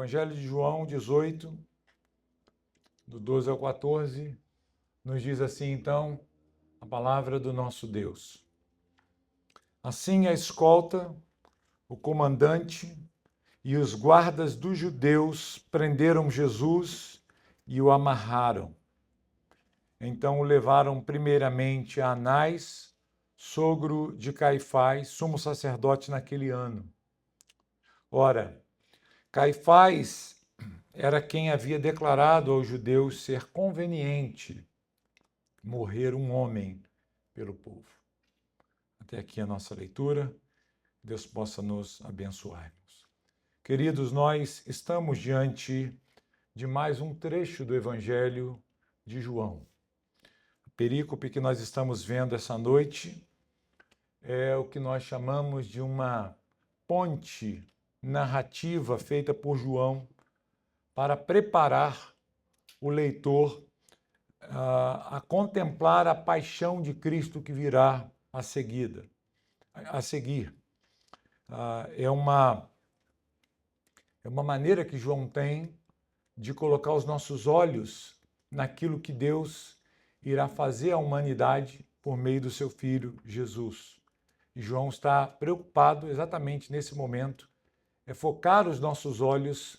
Evangelho de João 18, do 12 ao 14, nos diz assim, então, a palavra do nosso Deus. Assim a escolta, o comandante e os guardas dos judeus prenderam Jesus e o amarraram. Então o levaram primeiramente a Anás, sogro de Caifás, sumo sacerdote naquele ano. Ora, Caifás era quem havia declarado aos judeus ser conveniente morrer um homem pelo povo. Até aqui a nossa leitura. Deus possa nos abençoar. Queridos, nós estamos diante de mais um trecho do Evangelho de João. A perícope que nós estamos vendo essa noite é o que nós chamamos de uma ponte narrativa feita por João para preparar o leitor a contemplar a paixão de Cristo que virá a seguir. É uma maneira que João tem de colocar os nossos olhos naquilo que Deus irá fazer à humanidade por meio do seu Filho Jesus. E João está preocupado exatamente nesse momento, focar os nossos olhos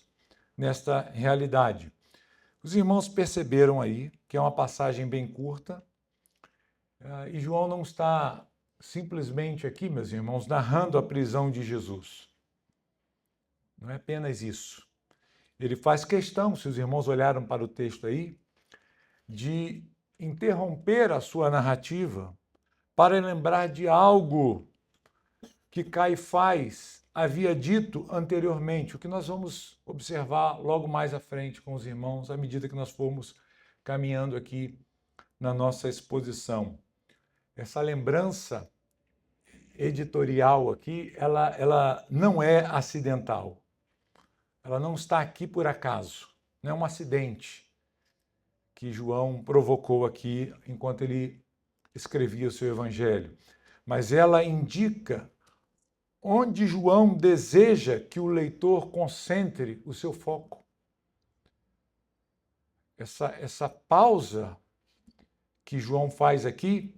nesta realidade. Os irmãos perceberam aí que é uma passagem bem curta, e João não está simplesmente aqui, meus irmãos, narrando a prisão de Jesus. Não é apenas isso. Ele faz questão, se os irmãos olharam para o texto aí, de interromper a sua narrativa para lembrar de algo que Caifás havia dito anteriormente, o que nós vamos observar logo mais à frente com os irmãos, à medida que nós formos caminhando aqui na nossa exposição. Essa lembrança editorial aqui, ela não é acidental. Ela não está aqui por acaso. Não é um acidente que João provocou aqui enquanto ele escrevia o seu evangelho. Mas ela indica onde João deseja que o leitor concentre o seu foco. Essa pausa que João faz aqui,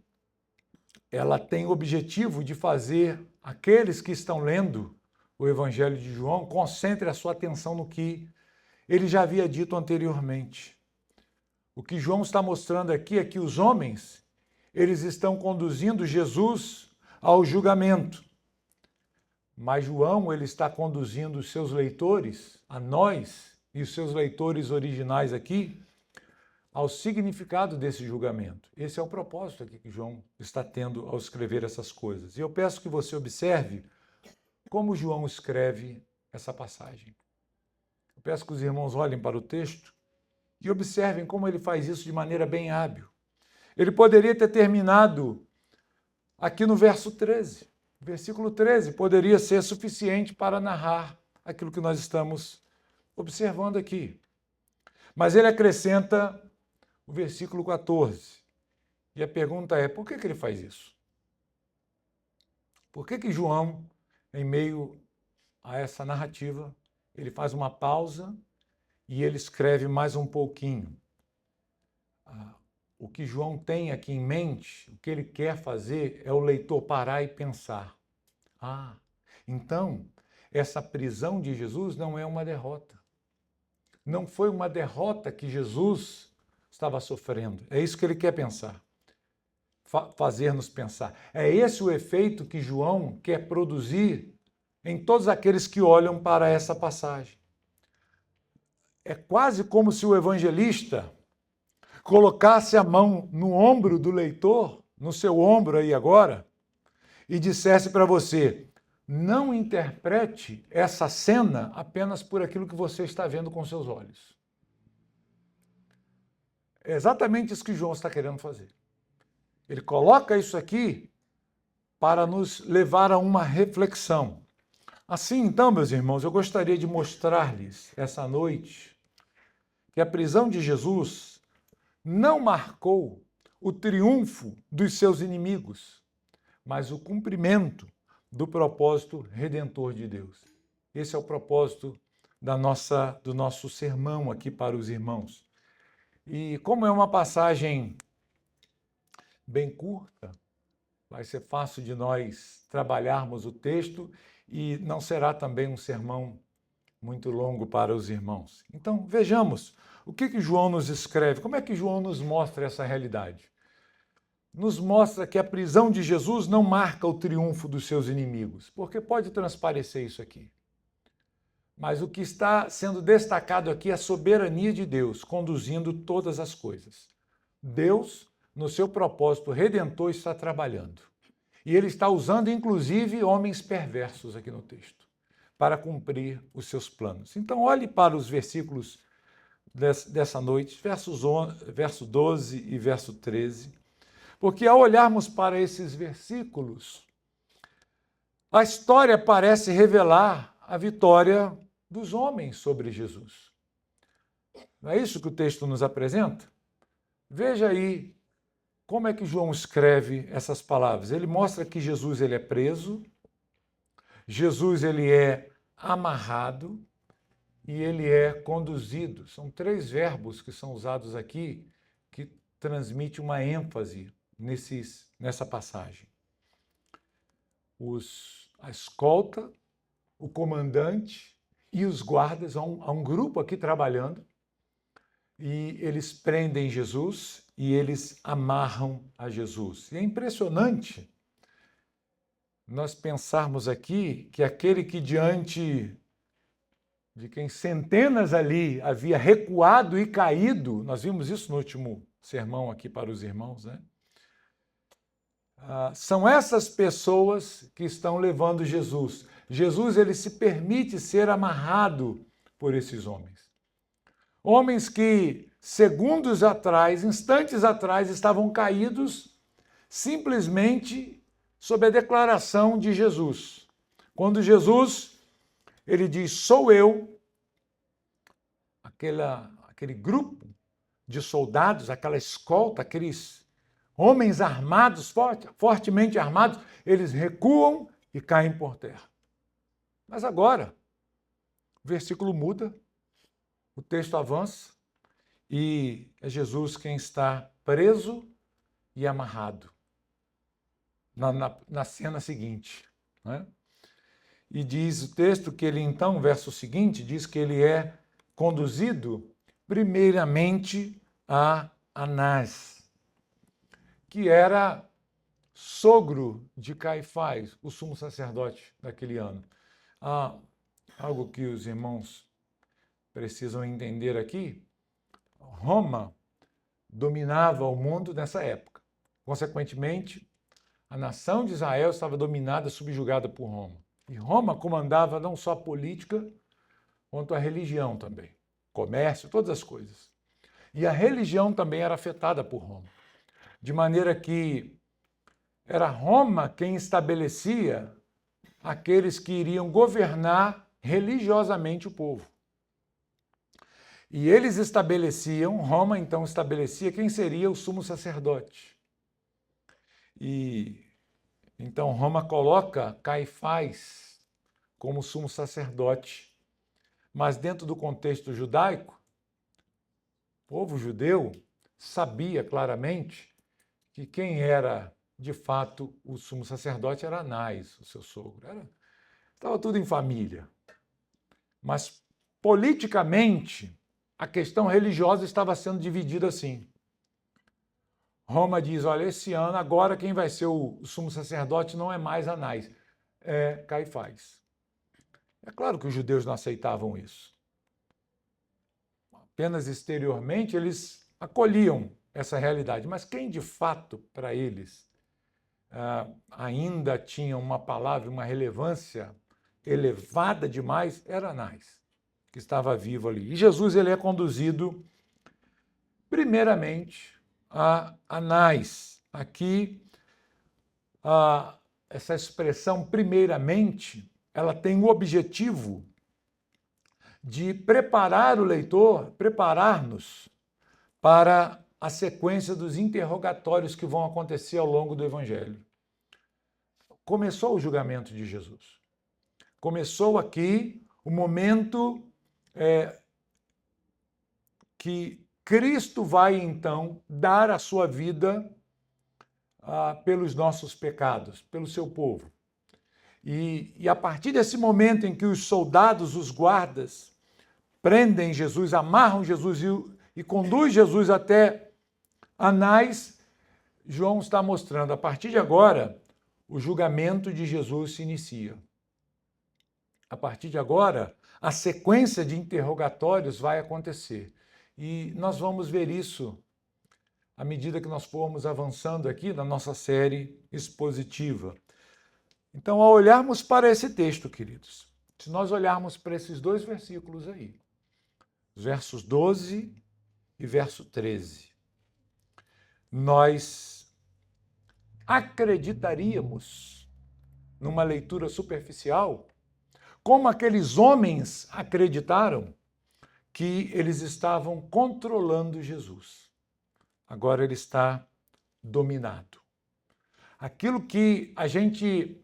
ela tem o objetivo de fazer aqueles que estão lendo o Evangelho de João concentre a sua atenção no que ele já havia dito anteriormente. O que João está mostrando aqui é que os homens, eles estão conduzindo Jesus ao julgamento. Mas João, ele está conduzindo os seus leitores, a nós e os seus leitores originais aqui, ao significado desse julgamento. Esse é o propósito aqui que João está tendo ao escrever essas coisas. E eu peço que você observe como João escreve essa passagem. Eu peço que os irmãos olhem para o texto e observem como ele faz isso de maneira bem hábil. Ele poderia ter terminado aqui no verso 13. O versículo 13 poderia ser suficiente para narrar aquilo que nós estamos observando aqui. Mas ele acrescenta o versículo 14. E a pergunta é, por que ele faz isso? Por que João, em meio a essa narrativa, ele faz uma pausa e ele escreve mais um pouquinho? O que João tem aqui em mente, o que ele quer fazer é o leitor parar e pensar. Então, essa prisão de Jesus não é uma derrota. Não foi uma derrota que Jesus estava sofrendo. É isso que ele quer pensar. Fazer-nos pensar. É esse o efeito que João quer produzir em todos aqueles que olham para essa passagem. É quase como se o evangelista colocasse a mão no ombro do leitor, no seu ombro aí agora, e dissesse para você, não interprete essa cena apenas por aquilo que você está vendo com seus olhos. É exatamente isso que João está querendo fazer. Ele coloca isso aqui para nos levar a uma reflexão. Assim, então, meus irmãos, eu gostaria de mostrar-lhes essa noite que a prisão de Jesus não marcou o triunfo dos seus inimigos, mas o cumprimento do propósito redentor de Deus. Esse é o propósito do nosso sermão aqui para os irmãos. E como é uma passagem bem curta, vai ser fácil de nós trabalharmos o texto e não será também um sermão muito longo para os irmãos. Então, vejamos o que João nos escreve, como é que João nos mostra essa realidade. Nos mostra que a prisão de Jesus não marca o triunfo dos seus inimigos, porque pode transparecer isso aqui. Mas o que está sendo destacado aqui é a soberania de Deus, conduzindo todas as coisas. Deus, no seu propósito redentor, está trabalhando. E ele está usando, inclusive, homens perversos aqui no texto, para cumprir os seus planos. Então, olhe para os versículos dessa noite, verso 12 e verso 13, porque ao olharmos para esses versículos, a história parece revelar a vitória dos homens sobre Jesus. Não é isso que o texto nos apresenta? Veja aí como é que João escreve essas palavras. Ele mostra que Jesus ele é preso, Jesus ele é amarrado e ele é conduzido. São 3 verbos que são usados aqui que transmitem uma ênfase nessa passagem. A escolta, o comandante e os guardas, há um grupo aqui trabalhando, e eles prendem Jesus e eles amarram a Jesus. E é impressionante nós pensarmos aqui que aquele que diante de quem centenas ali havia recuado e caído, nós vimos isso no último sermão aqui para os irmãos, né? São essas pessoas que estão levando Jesus. Jesus ele se permite ser amarrado por esses homens. Homens que, segundos atrás, instantes atrás, estavam caídos simplesmente sob a declaração de Jesus. Quando Jesus ele diz, sou eu, aquele grupo de soldados, aquela escolta, aqueles homens armados, fortemente armados, eles recuam e caem por terra. Mas agora, o versículo muda, o texto avança e é Jesus quem está preso e amarrado na cena seguinte, né? E diz o texto que ele então, verso seguinte, diz que ele é conduzido primeiramente a Anás, que era sogro de Caifás, o sumo sacerdote daquele ano. Algo que os irmãos precisam entender aqui, Roma dominava o mundo nessa época. Consequentemente, a nação de Israel estava dominada, subjugada por Roma. E Roma comandava não só a política, quanto a religião também. Comércio, todas as coisas. E a religião também era afetada por Roma. De maneira que era Roma quem estabelecia aqueles que iriam governar religiosamente o povo. E eles estabeleciam, Roma então estabelecia quem seria o sumo sacerdote. E então Roma coloca Caifás como sumo sacerdote. Mas dentro do contexto judaico, o povo judeu sabia claramente que quem era de fato o sumo sacerdote era Anás, o seu sogro. Estava tudo em família. Mas politicamente, a questão religiosa estava sendo dividida assim. Roma diz, olha, esse ano agora quem vai ser o sumo sacerdote não é mais Anás, é Caifás. É claro que os judeus não aceitavam isso. Apenas exteriormente eles acolhiam essa realidade, mas quem de fato para eles ainda tinha uma palavra, uma relevância elevada demais, era Anás, que estava vivo ali. E Jesus ele é conduzido primeiramente a Anás. Aqui, essa expressão primeiramente, ela tem o objetivo de preparar o leitor, preparar-nos para a sequência dos interrogatórios que vão acontecer ao longo do Evangelho. Começou o julgamento de Jesus. Começou aqui o momento que Cristo vai, então, dar a sua vida pelos nossos pecados, pelo seu povo. E a partir desse momento em que os soldados, os guardas, prendem Jesus, amarram Jesus e conduzem Jesus até Anás, João está mostrando, a partir de agora, o julgamento de Jesus se inicia. A partir de agora, a sequência de interrogatórios vai acontecer. E nós vamos ver isso à medida que nós formos avançando aqui na nossa série expositiva. Então, ao olharmos para esse texto, queridos, se nós olharmos para esses dois versículos aí, os versos 12 e verso 13, nós acreditaríamos, numa leitura superficial, como aqueles homens acreditaram que eles estavam controlando Jesus. Agora ele está dominado. Aquilo que a gente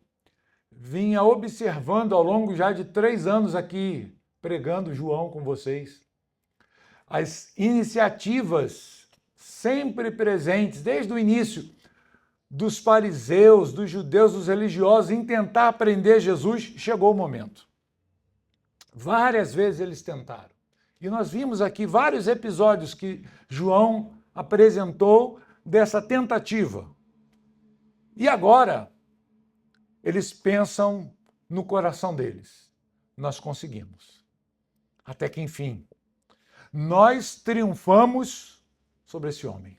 vinha observando ao longo já de 3 anos aqui, pregando João com vocês, as iniciativas sempre presentes, desde o início, dos fariseus, dos judeus, dos religiosos, em tentar prender Jesus, chegou o momento. Várias vezes eles tentaram. E nós vimos aqui vários episódios que João apresentou dessa tentativa. E agora, eles pensam no coração deles. Nós conseguimos. Até que, enfim, nós triunfamos sobre esse homem.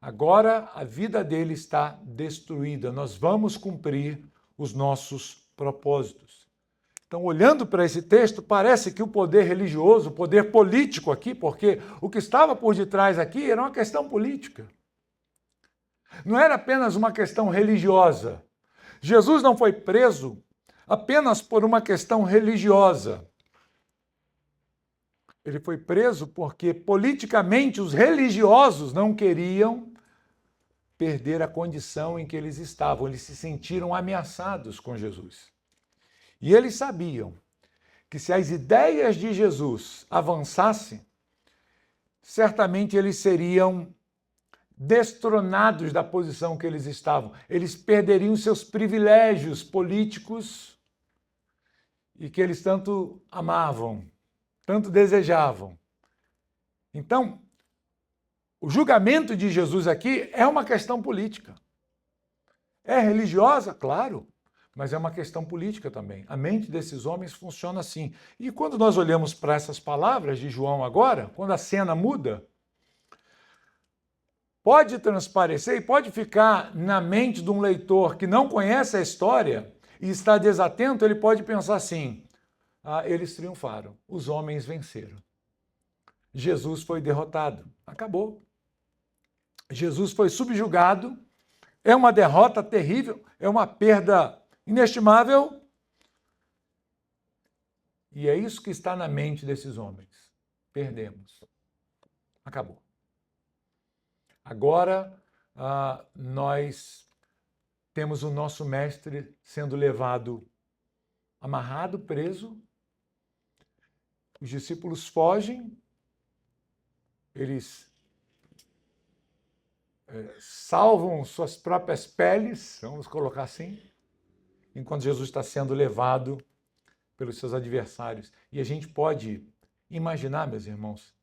Agora a vida dele está destruída. Nós vamos cumprir os nossos propósitos. Então, olhando para esse texto, parece que o poder religioso, o poder político aqui, porque o que estava por detrás aqui era uma questão política. Não era apenas uma questão religiosa. Jesus não foi preso apenas por uma questão religiosa. Ele foi preso porque, politicamente, os religiosos não queriam perder a condição em que eles estavam. Eles se sentiram ameaçados com Jesus. E eles sabiam que se as ideias de Jesus avançassem, certamente eles seriam destronados da posição que eles estavam. Eles perderiam seus privilégios políticos e que eles tanto amavam, tanto desejavam. Então, o julgamento de Jesus aqui é uma questão política. É religiosa? Claro, mas é uma questão política também. A mente desses homens funciona assim. E quando nós olhamos para essas palavras de João agora, quando a cena muda, pode transparecer e pode ficar na mente de um leitor que não conhece a história e está desatento, ele pode pensar assim: eles triunfaram, os homens venceram. Jesus foi derrotado, acabou. Jesus foi subjugado, é uma derrota terrível, é uma perda inestimável. E é isso que está na mente desses homens. Perdemos. Acabou. Agora, nós temos o nosso mestre sendo levado, amarrado, preso. Os discípulos fogem, eles salvam suas próprias peles, vamos colocar assim, enquanto Jesus está sendo levado pelos seus adversários. E a gente pode imaginar, meus irmãos,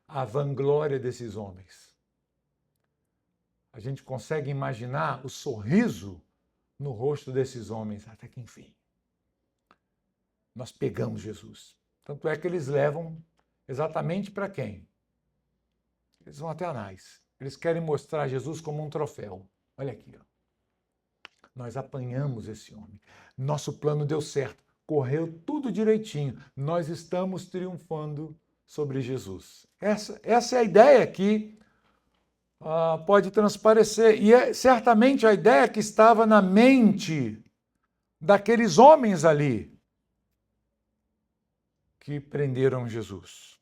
a vanglória desses homens. A gente consegue imaginar o sorriso no rosto desses homens, até que enfim, nós pegamos Jesus. Tanto é que eles levam exatamente para quem? Eles vão até Anás. Eles querem mostrar Jesus como um troféu. Olha aqui, ó. Nós apanhamos esse homem. Nosso plano deu certo. Correu tudo direitinho. Nós estamos triunfando sobre Jesus. Essa é a ideia que pode transparecer. E é certamente a ideia que estava na mente daqueles homens ali que prenderam Jesus.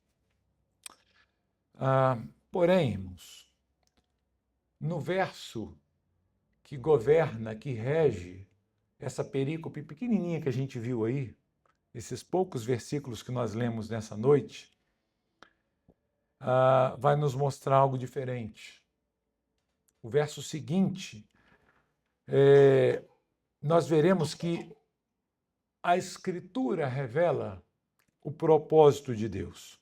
Porém, irmãos, no verso que governa, que rege essa perícope pequenininha que a gente viu aí, esses poucos versículos que nós lemos nessa noite, vai nos mostrar algo diferente. O verso seguinte, nós veremos que a Escritura revela o propósito de Deus.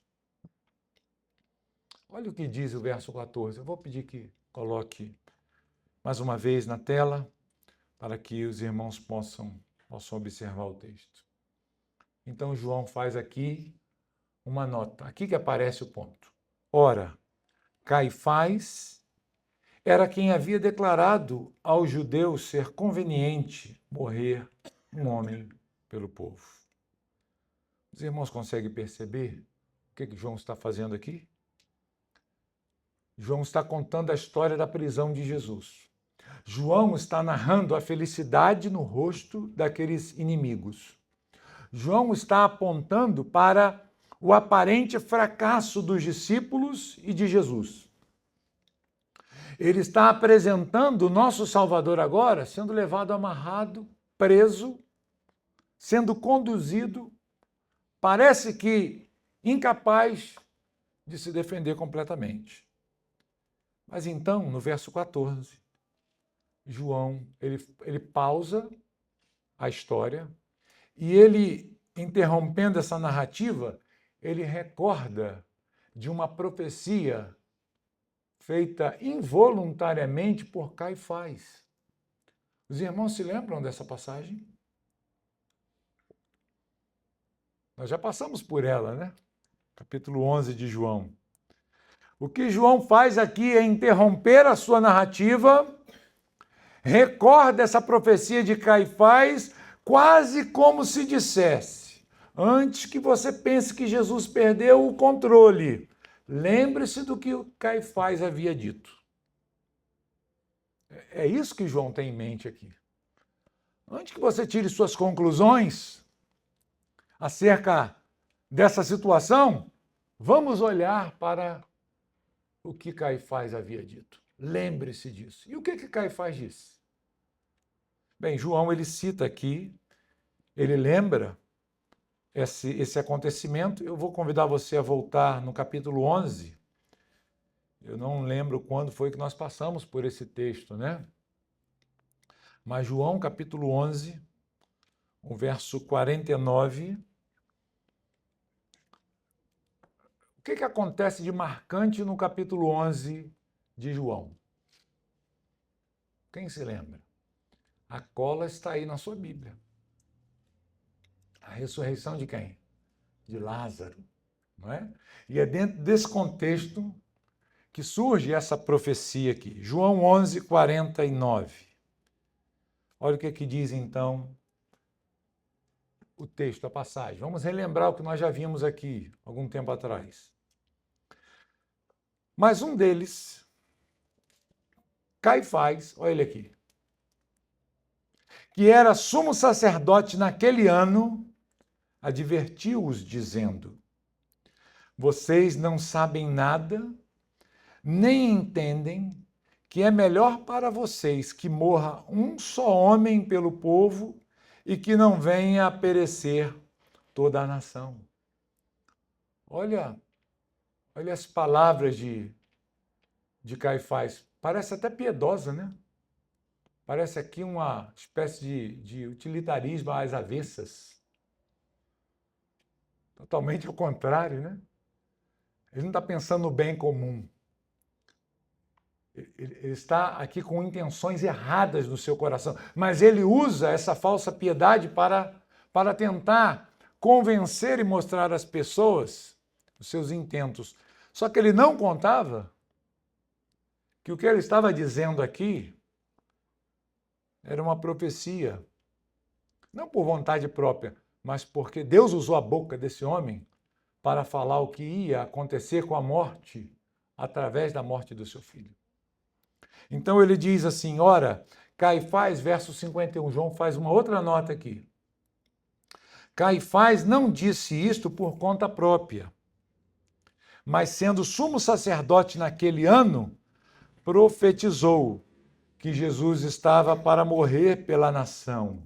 Olha o que diz o verso 14. Eu vou pedir que coloque mais uma vez na tela, para que os irmãos possam observar o texto. Então, João faz aqui uma nota. Aqui que aparece o ponto. Ora, Caifás era quem havia declarado aos judeus ser conveniente morrer um homem pelo povo. Os irmãos conseguem perceber o que João está fazendo aqui? João está contando a história da prisão de Jesus. João está narrando a felicidade no rosto daqueles inimigos. João está apontando para o aparente fracasso dos discípulos e de Jesus. Ele está apresentando o nosso Salvador agora sendo levado amarrado, preso, sendo conduzido, parece que incapaz de se defender completamente. Mas então, no verso 14, João, ele pausa a história e ele, interrompendo essa narrativa, ele recorda de uma profecia feita involuntariamente por Caifás. Os irmãos se lembram dessa passagem? Nós já passamos por ela, né? Capítulo 11 de João. O que João faz aqui é interromper a sua narrativa, recorda essa profecia de Caifás, quase como se dissesse: antes que você pense que Jesus perdeu o controle, lembre-se do que o Caifás havia dito. É isso que João tem em mente aqui. Antes que você tire suas conclusões acerca dessa situação, vamos olhar para o que Caifás havia dito. Lembre-se disso. E o que Caifás disse? Bem, João, ele cita aqui, ele lembra esse acontecimento. Eu vou convidar você a voltar no capítulo 11. Eu não lembro quando foi que nós passamos por esse texto, né? Mas João, capítulo 11, o verso 49. O que acontece de marcante no capítulo 11 de João? Quem se lembra? A cola está aí na sua Bíblia. A ressurreição de quem? De Lázaro, não é? E é dentro desse contexto que surge essa profecia aqui. João 11, 49. Olha o que diz então o texto, a passagem. Vamos relembrar o que nós já vimos aqui algum tempo atrás. Mas um deles, Caifás, olha ele aqui, que era sumo sacerdote naquele ano, advertiu-os dizendo: vocês não sabem nada, nem entendem que é melhor para vocês que morra um só homem pelo povo e que não venha a perecer toda a nação. Olha as palavras de Caifás. Parece até piedosa, né? Parece aqui uma espécie de utilitarismo às avessas. Totalmente ao contrário, né? Ele não está pensando no bem comum. Ele está aqui com intenções erradas no seu coração, mas ele usa essa falsa piedade para tentar convencer e mostrar às pessoas os seus intentos. Só que ele não contava que o que ele estava dizendo aqui era uma profecia, não por vontade própria, mas porque Deus usou a boca desse homem para falar o que ia acontecer com a morte, através da morte do seu filho. Então ele diz assim, ora, Caifás, verso 51, João faz uma outra nota aqui. Caifás não disse isto por conta própria, mas sendo sumo sacerdote naquele ano, profetizou que Jesus estava para morrer pela nação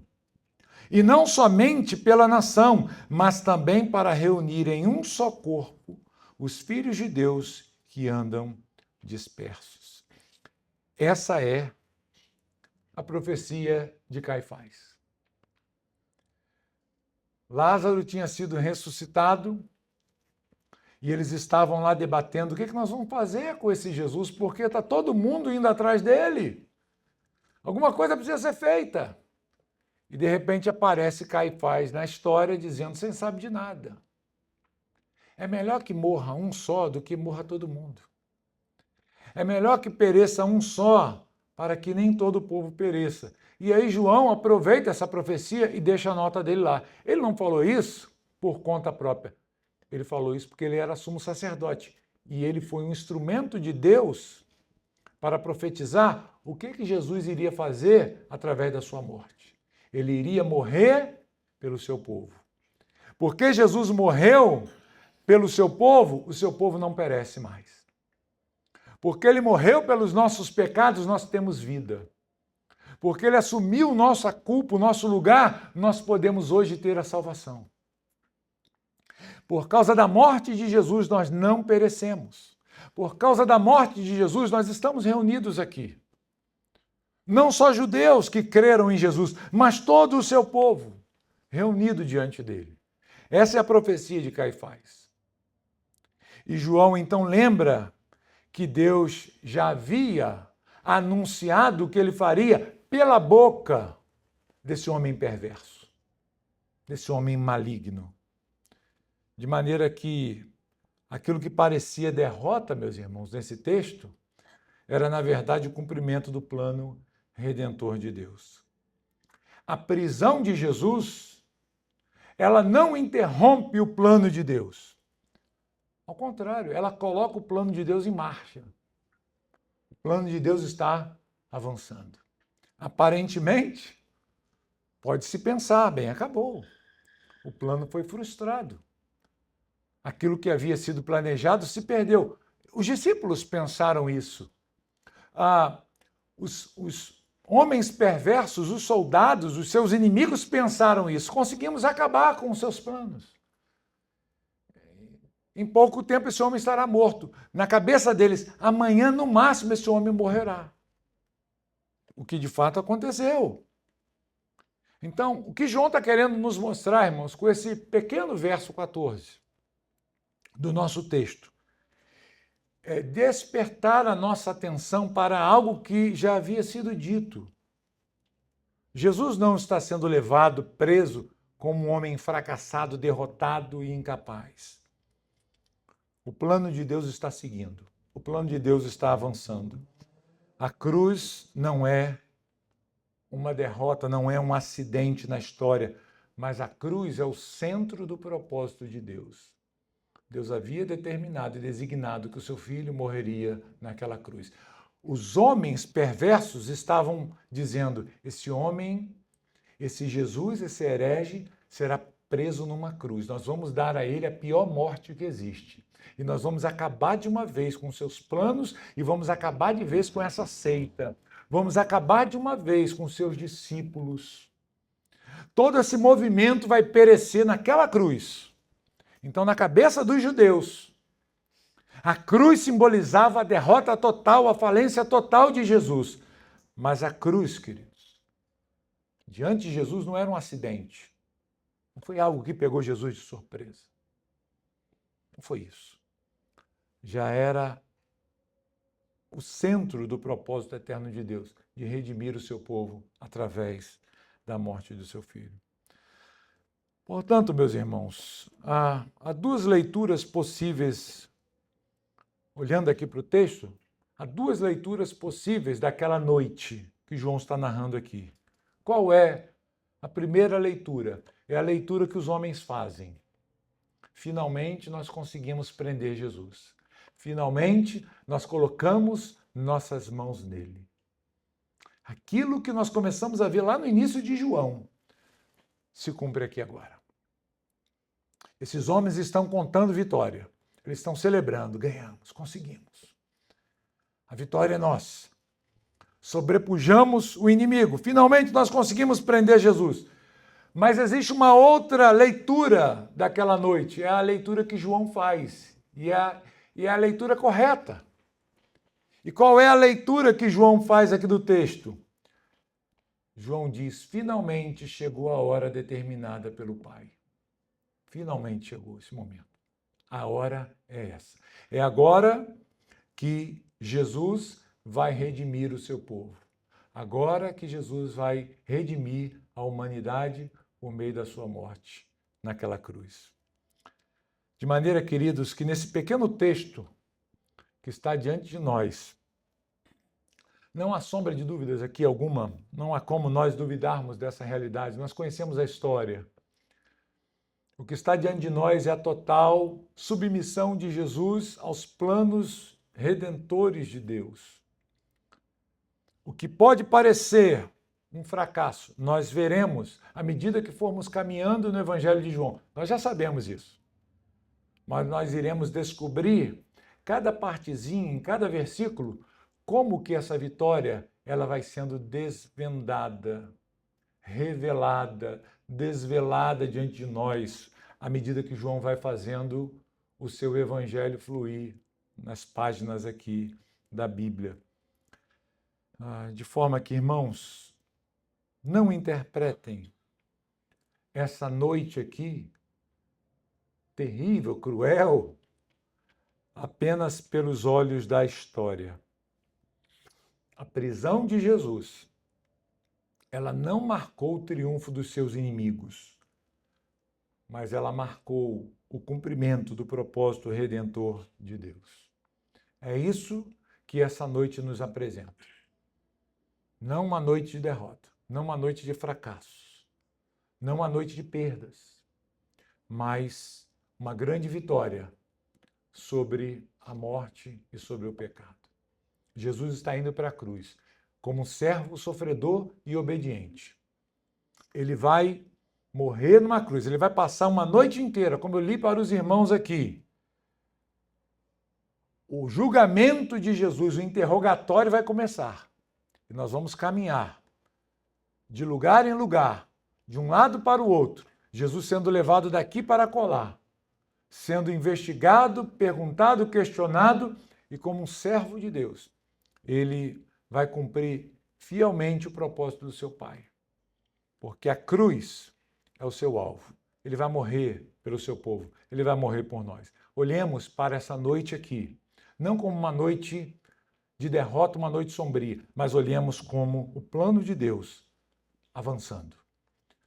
E não somente pela nação, mas também para reunir em um só corpo os filhos de Deus que andam dispersos. Essa é a profecia de Caifás. Lázaro tinha sido ressuscitado e eles estavam lá debatendo o que nós vamos fazer com esse Jesus, porque está todo mundo indo atrás dele. Alguma coisa precisa ser feita. E de repente aparece Caifás na história dizendo: você não sabe de nada. É melhor que morra um só do que morra todo mundo. É melhor que pereça um só, para que nem todo o povo pereça. E aí João aproveita essa profecia e deixa a nota dele lá. Ele não falou isso por conta própria. Ele falou isso porque ele era sumo sacerdote. E ele foi um instrumento de Deus para profetizar o que Jesus iria fazer através da sua morte. Ele iria morrer pelo seu povo. Porque Jesus morreu pelo seu povo, o seu povo não perece mais. Porque ele morreu pelos nossos pecados, nós temos vida. Porque ele assumiu nossa culpa, o nosso lugar, nós podemos hoje ter a salvação. Por causa da morte de Jesus, nós não perecemos. Por causa da morte de Jesus, nós estamos reunidos aqui. Não só judeus que creram em Jesus, mas todo o seu povo reunido diante dele. Essa é a profecia de Caifás. E João então lembra que Deus já havia anunciado o que ele faria pela boca desse homem perverso, desse homem maligno. De maneira que aquilo que parecia derrota, meus irmãos, nesse texto, era na verdade o cumprimento do plano redentor de Deus. A prisão de Jesus, ela não interrompe o plano de Deus. Ao contrário, ela coloca o plano de Deus em marcha. O plano de Deus está avançando. Aparentemente, pode-se pensar, bem, acabou. O plano foi frustrado. Aquilo que havia sido planejado se perdeu. Os discípulos pensaram isso. Os homens perversos, os soldados, os seus inimigos pensaram isso. Conseguimos acabar com os seus planos. Em pouco tempo esse homem estará morto. Na cabeça deles, amanhã no máximo esse homem morrerá. O que de fato aconteceu. Então, o que João está querendo nos mostrar, irmãos, com esse pequeno verso 14 do nosso texto, é despertar a nossa atenção para algo que já havia sido dito. Jesus não está sendo levado, preso, como um homem fracassado, derrotado e incapaz. O plano de Deus está seguindo. O plano de Deus está avançando. A cruz não é uma derrota, não é um acidente na história, mas a cruz é o centro do propósito de Deus. Deus havia determinado e designado que o seu filho morreria naquela cruz. Os homens perversos estavam dizendo: esse homem, esse Jesus, esse herege, será preso numa cruz. Nós vamos dar a ele a pior morte que existe. E nós vamos acabar de uma vez com seus planos e vamos acabar de vez com essa seita. Vamos acabar de uma vez com seus discípulos. Todo esse movimento vai perecer naquela cruz. Então, na cabeça dos judeus, a cruz simbolizava a derrota total, a falência total de Jesus. Mas a cruz, queridos, diante de Jesus não era um acidente. Não foi algo que pegou Jesus de surpresa. Não foi isso. Já era o centro do propósito eterno de Deus, de redimir o seu povo através da morte do seu filho. Portanto, meus irmãos, há duas leituras possíveis, olhando aqui para o texto, há duas leituras possíveis daquela noite que João está narrando aqui. Qual é a primeira leitura? É a leitura que os homens fazem. Finalmente nós conseguimos prender Jesus. Finalmente nós colocamos nossas mãos nele. Aquilo que nós começamos a ver lá no início de João se cumpre aqui agora. Esses homens estão contando vitória. Eles estão celebrando. Ganhamos, conseguimos. A vitória é nossa. Sobrepujamos o inimigo. Finalmente nós conseguimos prender Jesus. Mas existe uma outra leitura daquela noite, é a leitura que João faz, e é a leitura correta. E qual é a leitura que João faz aqui do texto? João diz, finalmente chegou a hora determinada pelo Pai. Finalmente chegou esse momento. A hora é essa. É agora que Jesus vai redimir o seu povo. Agora que Jesus vai redimir a humanidade por meio da sua morte naquela cruz. De maneira, queridos, que nesse pequeno texto que está diante de nós, não há sombra de dúvidas aqui alguma, não há como nós duvidarmos dessa realidade. Nós conhecemos a história. O que está diante de nós é a total submissão de Jesus aos planos redentores de Deus. O que pode parecer um fracasso, nós veremos à medida que formos caminhando no Evangelho de João. Nós já sabemos isso. Mas nós iremos descobrir cada partezinha, em cada versículo, como que essa vitória ela vai sendo desvendada, revelada, desvelada diante de nós, à medida que João vai fazendo o seu evangelho fluir nas páginas aqui da Bíblia. De forma que, irmãos, não interpretem essa noite aqui, terrível, cruel, apenas pelos olhos da história. A prisão de Jesus, ela não marcou o triunfo dos seus inimigos, mas ela marcou o cumprimento do propósito redentor de Deus. É isso que essa noite nos apresenta. Não uma noite de derrota, não uma noite de fracassos, não uma noite de perdas, mas uma grande vitória sobre a morte e sobre o pecado. Jesus está indo para a cruz como um servo sofredor e obediente. Ele vai morrer numa cruz, ele vai passar uma noite inteira, como eu li para os irmãos aqui. O julgamento de Jesus, o interrogatório vai começar. E nós vamos caminhar de lugar em lugar, de um lado para o outro, Jesus sendo levado daqui para acolá, sendo investigado, perguntado, questionado, e como um servo de Deus, ele vai cumprir fielmente o propósito do seu Pai. Porque a cruz é o seu alvo. Ele vai morrer pelo seu povo, ele vai morrer por nós. Olhemos para essa noite aqui, não como uma noite de derrota, uma noite sombria, mas olhemos como o plano de Deus avançando.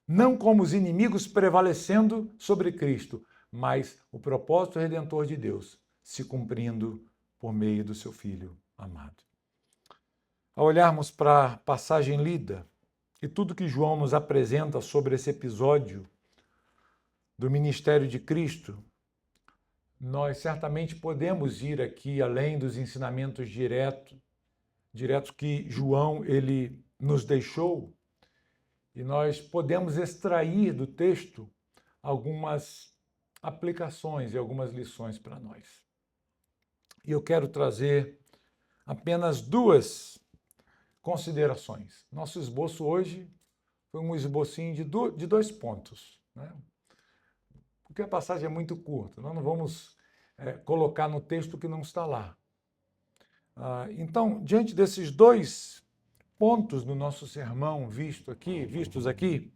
Não como os inimigos prevalecendo sobre Cristo, mas o propósito redentor de Deus se cumprindo por meio do seu Filho amado. Ao olharmos para a passagem lida e tudo que João nos apresenta sobre esse episódio do ministério de Cristo, nós certamente podemos ir aqui além dos ensinamentos diretos que João ele nos deixou, e nós podemos extrair do texto algumas aplicações e algumas lições para nós. E eu quero trazer apenas duas considerações. Nosso esboço hoje foi um esbocinho de 2 pontos, né? Porque a passagem é muito curta, nós não vamos colocar no texto que não está lá. Então, diante desses 2 pontos do nosso sermão vistos aqui,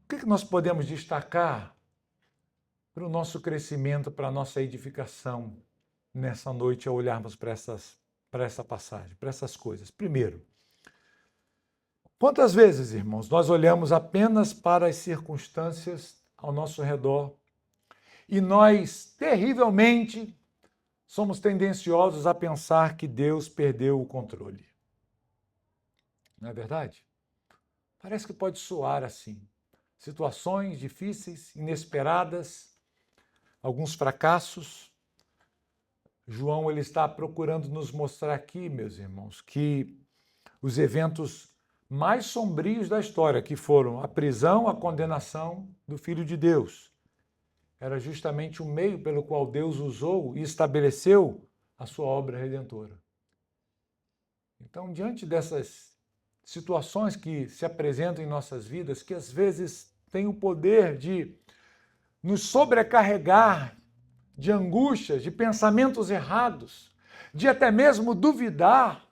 o que nós podemos destacar para o nosso crescimento, para a nossa edificação nessa noite ao olharmos para essa passagem, para essas coisas? Primeiro, quantas vezes, irmãos, nós olhamos apenas para as circunstâncias ao nosso redor e nós, terrivelmente, somos tendenciosos a pensar que Deus perdeu o controle. Não é verdade? Parece que pode soar assim. Situações difíceis, inesperadas, alguns fracassos. João ele está procurando nos mostrar aqui, meus irmãos, que os eventos mais sombrios da história, que foram a prisão, a condenação do Filho de Deus, era justamente o meio pelo qual Deus usou e estabeleceu a sua obra redentora. Então, diante dessas situações que se apresentam em nossas vidas, que às vezes tem o poder de nos sobrecarregar de angústias, de pensamentos errados, de até mesmo duvidar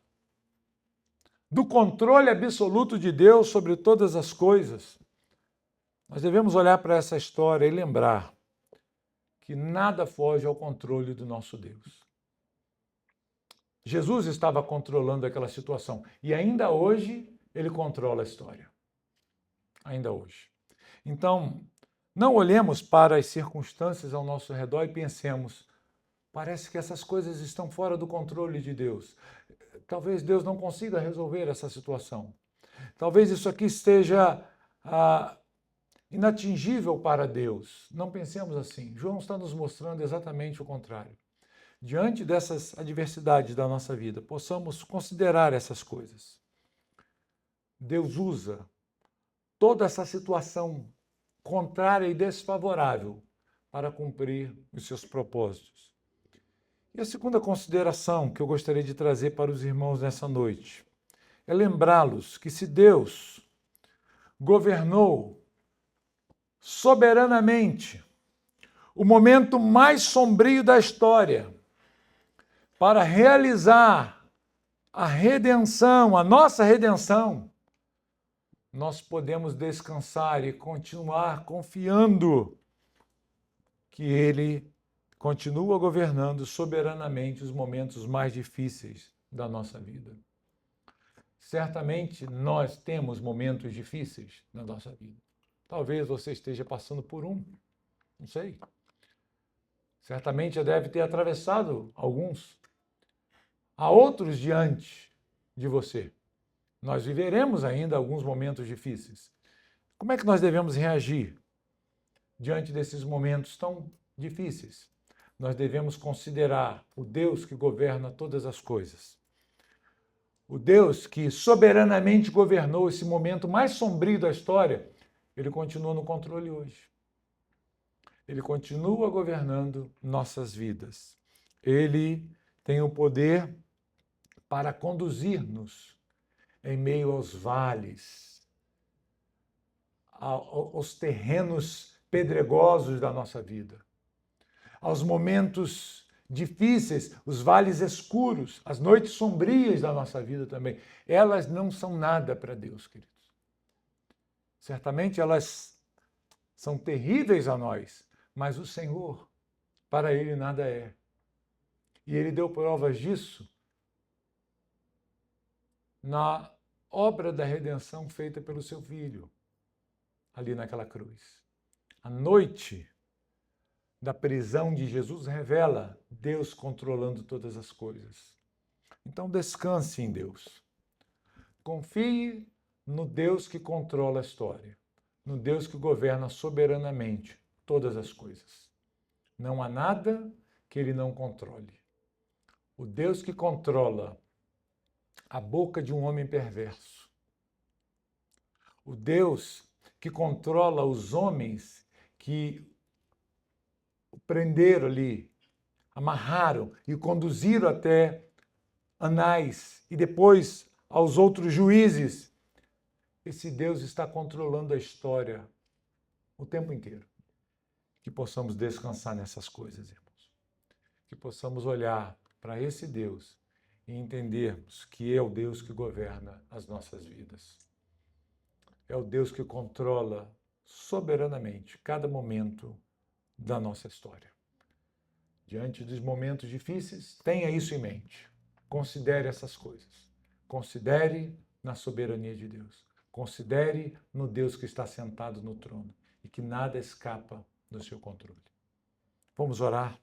do controle absoluto de Deus sobre todas as coisas. Nós devemos olhar para essa história e lembrar que nada foge ao controle do nosso Deus. Jesus estava controlando aquela situação e ainda hoje ele controla a história. Ainda hoje. Então, não olhemos para as circunstâncias ao nosso redor e pensemos, parece que essas coisas estão fora do controle de Deus. Talvez Deus não consiga resolver essa situação. Talvez isso aqui esteja inatingível para Deus. Não pensemos assim. João está nos mostrando exatamente o contrário. Diante dessas adversidades da nossa vida, possamos considerar essas coisas. Deus usa toda essa situação contrária e desfavorável para cumprir os seus propósitos. E a segunda consideração que eu gostaria de trazer para os irmãos nessa noite é lembrá-los que se Deus governou soberanamente o momento mais sombrio da história para realizar a redenção, a nossa redenção, nós podemos descansar e continuar confiando que Ele continua governando soberanamente os momentos mais difíceis da nossa vida. Certamente nós temos momentos difíceis na nossa vida. Talvez você esteja passando por um, não sei. Certamente já deve ter atravessado alguns. Há outros diante de você. Nós viveremos ainda alguns momentos difíceis. Como é que nós devemos reagir diante desses momentos tão difíceis? Nós devemos considerar o Deus que governa todas as coisas. O Deus que soberanamente governou esse momento mais sombrio da história, ele continua no controle hoje. Ele continua governando nossas vidas. Ele tem o poder para conduzir-nos em meio aos vales, aos terrenos pedregosos da nossa vida, aos momentos difíceis, os vales escuros, as noites sombrias da nossa vida também. Elas não são nada para Deus, queridos. Certamente elas são terríveis a nós, mas o Senhor, para Ele nada é. E Ele deu provas disso na obra da redenção feita pelo seu Filho, ali naquela cruz. A noite da prisão de Jesus revela Deus controlando todas as coisas. Então descanse em Deus. Confie no Deus que controla a história, no Deus que governa soberanamente todas as coisas. Não há nada que Ele não controle. O Deus que controla a boca de um homem perverso. O Deus que controla os homens que o prenderam ali, amarraram e conduziram até Anás e depois aos outros juízes. Esse Deus está controlando a história o tempo inteiro. Que possamos descansar nessas coisas, irmãos. Que possamos olhar para esse Deus e entendermos que é o Deus que governa as nossas vidas. É o Deus que controla soberanamente cada momento da nossa história. Diante dos momentos difíceis, tenha isso em mente. Considere essas coisas. Considere na soberania de Deus. Considere no Deus que está sentado no trono e que nada escapa do seu controle. Vamos orar.